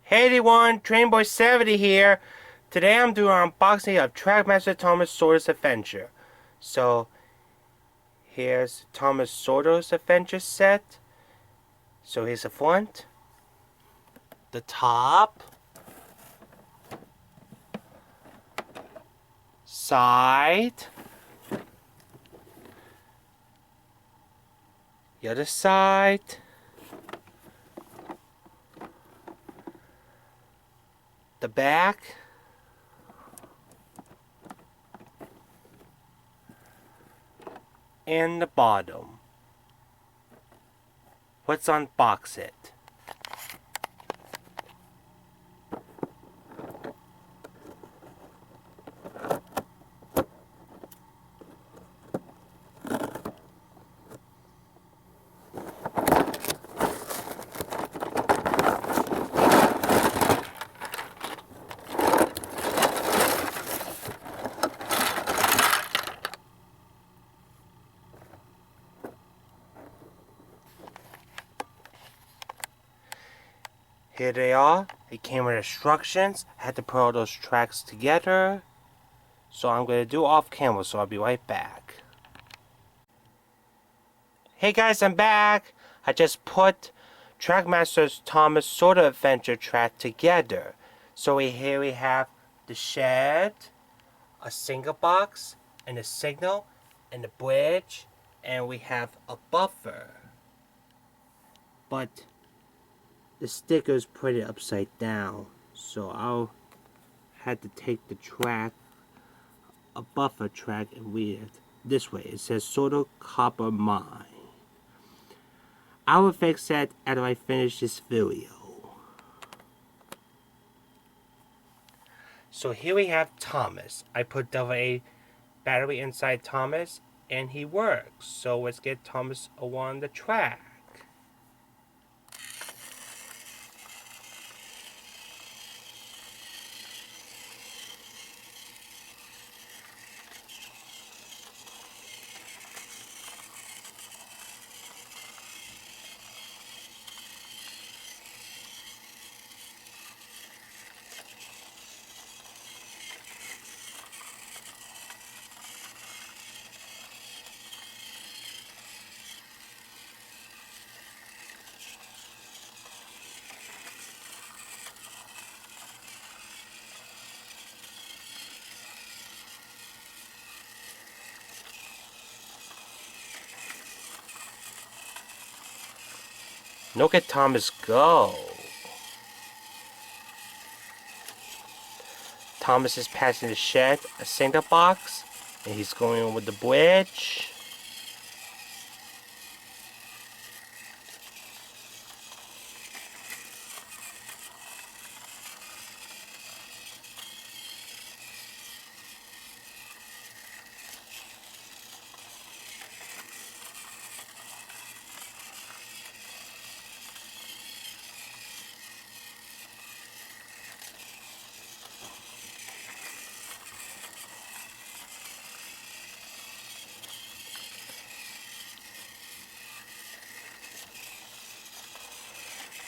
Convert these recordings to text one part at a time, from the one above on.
Hey everyone, Trainboy70 here. Today I'm doing an unboxing of Trackmaster Thomas Sodor's Adventure. So, here's Thomas Sodor's Adventure set. So here's the front, the top, side, the other side, the back, and the bottom. Let's unbox it. Here they are. It came with instructions. I had to put all those tracks together. So I'm going to do off camera, so I'll be right back. Hey guys, I'm back. I just put Trackmaster's Thomas Sodor Adventure track together. So here we have the shed, a single box, and a signal, and the bridge, and we have a buffer. But the stickers put it upside down, so I'll had to take the track, a buffer track, and read it this way. It says Sodor Copper Mine. I will fix that after I finish this video. So here we have Thomas. I put AA battery inside Thomas, and he works. So let's get Thomas on the track. Look at Thomas go. Thomas is passing the shed, a single box, and he's going over the bridge.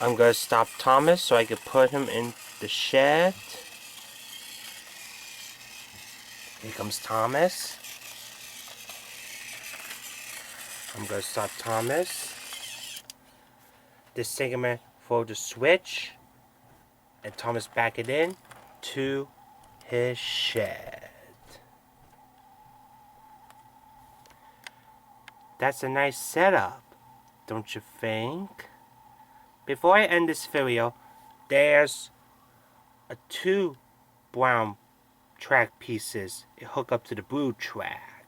I'm going to stop Thomas so I can put him in the shed. Here comes Thomas. I'm going to stop Thomas. This segment for the switch. And Thomas back it in to his shed. That's a nice setup, don't you think? Before I end this video, there's two brown track pieces. It hook up to the blue track.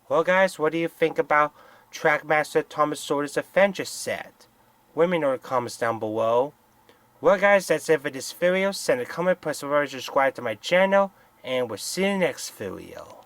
Well guys, what do you think about Trackmaster Thomas Sodor's Adventure set? Let me know in the comments down below. Well guys, that's it for this video. Send a comment, press a subscribe to my channel, and we'll see you in the next video.